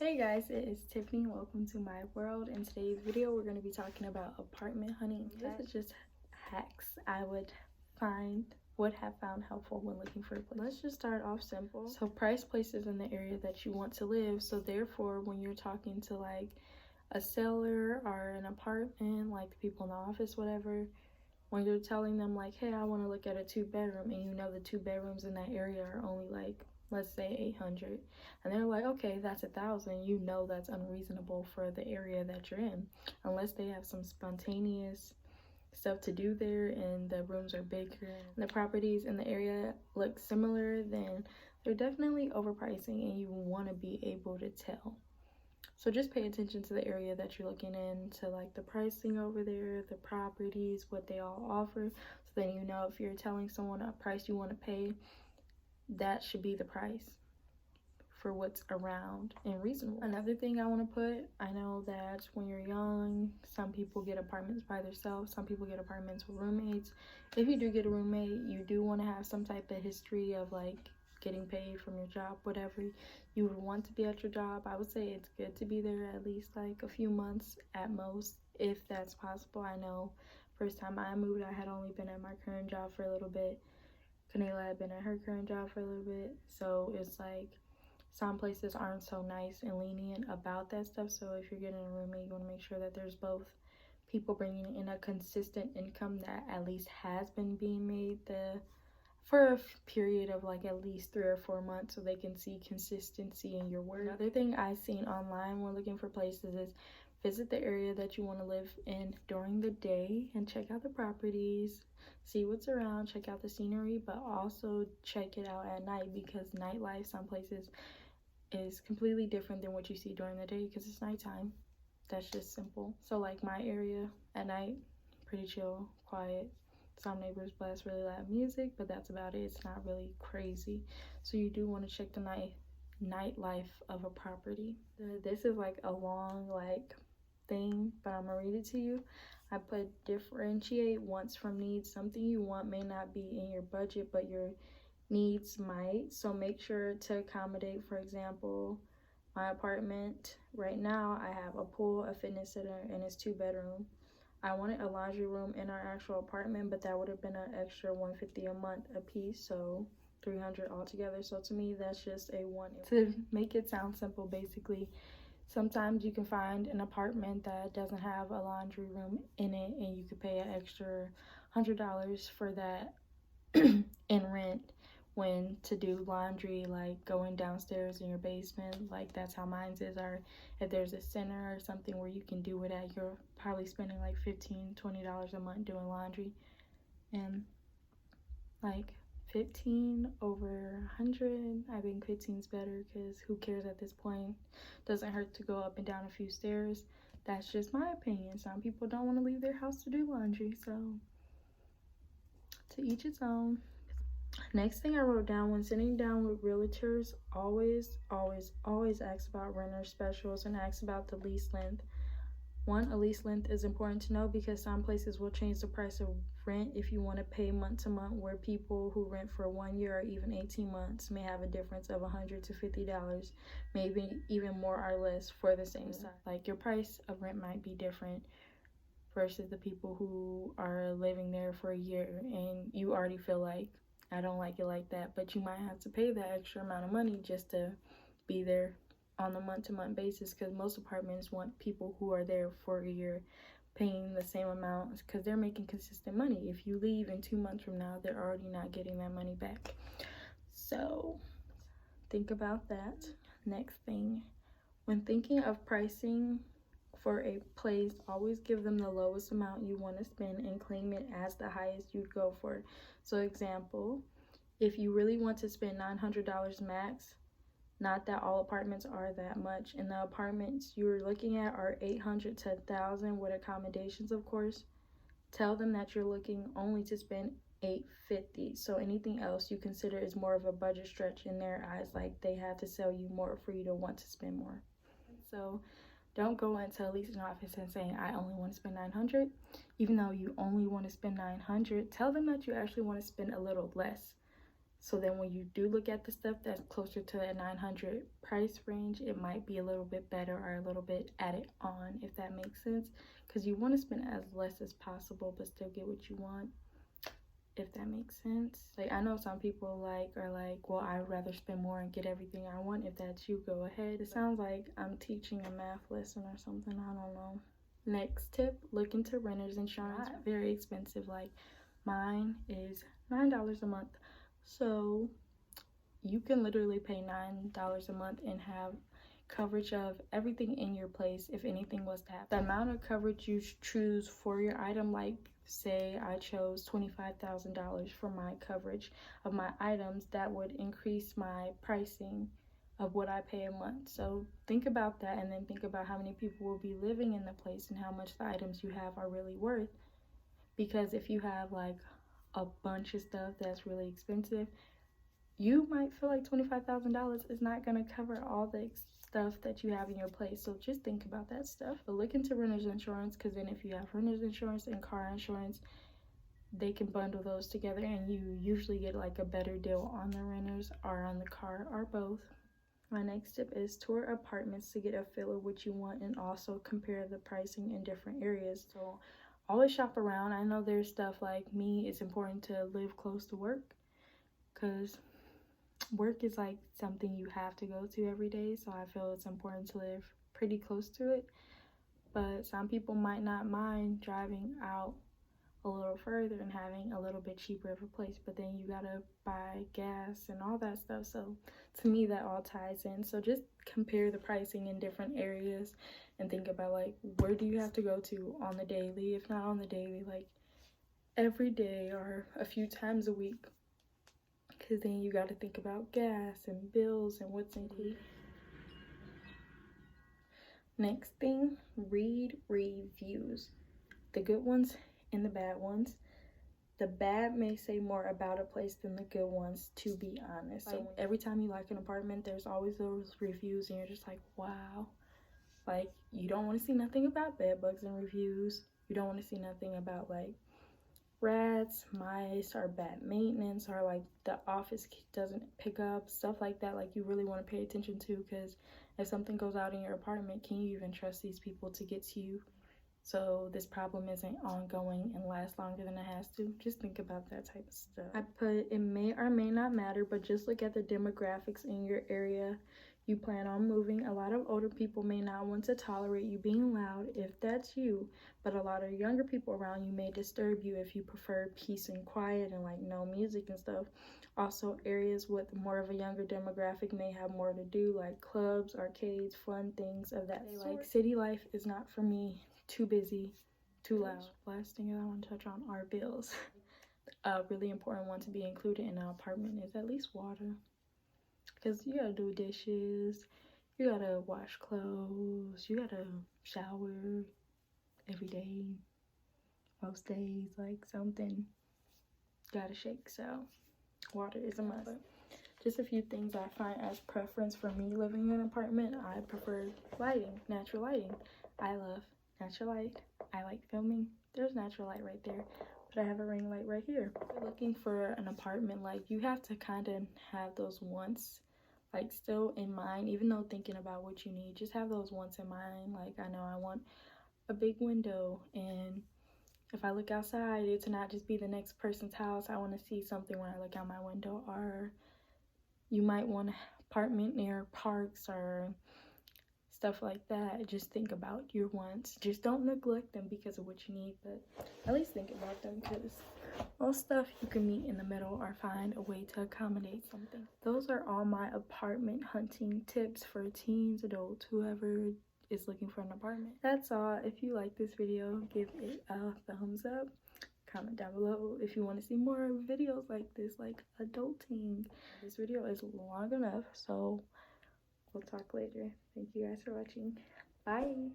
Hey guys, it is Tiffany. Welcome to my world. In today's video, we're going to be talking about apartment hunting. This is just hacks I would have found helpful when looking for a place. Let's just start off simple. So price places in the area that you want to live. So therefore, when you're talking to like a seller or an apartment, like the people in the office, whatever, when you're telling them like, hey, I want to look at a 2-bedroom, and you know the 2 bedrooms in that area are only like, let's say 800, and they're like, okay, that's 1,000, you know that's unreasonable for the area that you're in, unless they have some spontaneous stuff to do there and the rooms are bigger and the properties in the area look similar, then they're definitely overpricing, and you want to be able to tell. So just pay attention to the area that you're looking in, to like the pricing over there, the properties, what they all offer. So then you know if you're telling someone a price you want to pay, that should be the price for what's around and reasonable. Another thing I want to put, I know that when you're young, some people get apartments by themselves, some people get apartments with roommates. If you do get a roommate, you do want to have some type of history of like getting paid from your job, whatever you would want to be at your job. I would say it's good to be there at least like a few months at most, if that's possible. I know first time I moved, I had only been at my current job for a little bit. Kanela had been at her current job for a little bit, so it's like some places aren't so nice and lenient about that stuff. So if you're getting a roommate, you want to make sure that there's both people bringing in a consistent income that at least has been being made for a period of like at least 3 or 4 months, so they can see consistency in your work. Another thing I've seen online when looking for places is visit the area that you want to live in during the day and check out the properties, see what's around, check out the scenery, but also check it out at night, because nightlife some places is completely different than what you see during the day because it's nighttime. That's just simple. So like my area at night, pretty chill, quiet. Some neighbors blast really loud music, but that's about it. It's not really crazy. So you do want to check the nightlife of a property. This is like a long like thing, but I'm gonna read it to you. I put differentiate wants from needs. Something you want may not be in your budget, but your needs might. So make sure to accommodate. For example, my apartment right now, I have a pool, a fitness center, and it's 2-bedroom. I wanted a laundry room in our actual apartment, but that would have been an extra $150 a month a piece, so $300 altogether. So to me, that's just a one. To make it sound simple, basically, sometimes you can find an apartment that doesn't have a laundry room in it, and you could pay an extra $100 for that in rent when to do laundry, like going downstairs in your basement. Like that's how mine's is. Or if there's a center or something where you can do it at, you're probably spending like $15-20 a month doing laundry, and like 15 over 100, I think 15's better, because who cares at this point? Doesn't hurt to go up and down a few stairs. That's just my opinion. Some people don't want to leave their house to do laundry, so to each its own. Next thing I wrote down, when sitting down with realtors, always ask about renter specials and ask about the lease length. A lease length is important to know because some places will change the price of rent if you want to pay month to month, where people who rent for 1 year or even 18 months may have a difference of $100 to $50, maybe even more or less for the same size. Like your price of rent might be different versus the people who are living there for a year, and you already feel like, I don't like it like that, but you might have to pay that extra amount of money just to be there on a month-to-month basis, because most apartments want people who are there for a year paying the same amount, because they're making consistent money. If you leave in 2 months from now, they're already not getting that money back. So think about that. Next thing, when thinking of pricing for a place, always give them the lowest amount you want to spend and claim it as the highest you'd go for. So example, if you really want to spend $900 max, not that all apartments are that much, and the apartments you're looking at are $800 to $1,000 with accommodations, of course, tell them that you're looking only to spend $850. So anything else you consider is more of a budget stretch in their eyes. Like they have to sell you more for you to want to spend more. So don't go into a leasing office and saying, I only want to spend $900. Even though you only want to spend $900, tell them that you actually want to spend a little less. So then when you do look at the stuff that's closer to that 900 price range, it might be a little bit better or a little bit added on, if that makes sense. Because you want to spend as less as possible but still get what you want, if that makes sense. Like, I know some people are like, well, I'd rather spend more and get everything I want. If that's you, go ahead. It sounds like I'm teaching a math lesson or something, I don't know. Next tip, look into renter's insurance. Not very expensive. Like, mine is $9 a month, so you can literally pay $9 a month and have coverage of everything in your place if anything was to happen. The amount of coverage you choose for your item, like say I chose $25,000 for my coverage of my items, that would increase my pricing of what I pay a month. So think about that, and then think about how many people will be living in the place and how much the items you have are really worth. Because if you have like a bunch of stuff that's really expensive, you might feel like $25,000 is not going to cover all the stuff that you have in your place. So just think about that stuff. But look into renter's insurance, because then if you have renter's insurance and car insurance, they can bundle those together and you usually get like a better deal on the renters or on the car or both. My next tip is tour apartments to get a feel of what you want and also compare the pricing in different areas. So always shop around. I know there's stuff like me, it's important to live close to work, because work is like something you have to go to every day, so I feel it's important to live pretty close to it. But some people might not mind driving out a little further and having a little bit cheaper of a place, but then you gotta buy gas and all that stuff. So to me, that all ties in. So just compare the pricing in different areas and think about like, where do you have to go to on the daily? If not on the daily, like every day or a few times a week, because then you got to think about gas and bills and what's included. Next thing, read reviews, the good ones and the bad ones. The bad may say more about a place than the good ones, to be honest. Like, every time you like an apartment, there's always those reviews and you're just like, wow. Like, you don't want to see nothing about bed bugs in reviews. You don't want to see nothing about like rats, mice, or bad maintenance, or like the office doesn't pick up, stuff like that. Like, you really want to pay attention to, because if something goes out in your apartment, can you even trust these people to get to you? So this problem isn't ongoing and lasts longer than it has to. Just think about that type of stuff. I put, it may or may not matter, but just look at the demographics in your area you plan on moving. A lot of older people may not want to tolerate you being loud if that's you, but a lot of younger people around you may disturb you if you prefer peace and quiet and like no music and stuff. Also, areas with more of a younger demographic may have more to do, like clubs, arcades, fun things of that sort. Like, city life is not for me. Too busy, too loud. Last thing I want to touch on are bills. A really important one to be included in an apartment is at least water, because you gotta do dishes, you gotta wash clothes, you gotta shower every day, most days, like something gotta shake. So water is a must. Just a few things I find as preference for me living in an apartment. I prefer lighting, natural lighting. I love natural light. I like filming. There's natural light right there, but I have a ring light right here. If you're looking for an apartment, like, you have to kind of have those wants like still in mind, even though thinking about what you need. Just have those wants in mind. Like, I know I want a big window, and if I look outside, it's not just be the next person's house. I want to see something when I look out my window. Or you might want an apartment near parks or stuff like that. Just think about your wants. Just don't neglect them because of what you need, but at least think about them, because most stuff you can meet in the middle or find a way to accommodate something. Those are all my apartment hunting tips for teens, adults, whoever is looking for an apartment. That's all. If you like this video, give it a thumbs up. Comment down below if you want to see more videos like this, like adulting. This video is long enough, so we'll talk later. Thank you guys for watching. Bye.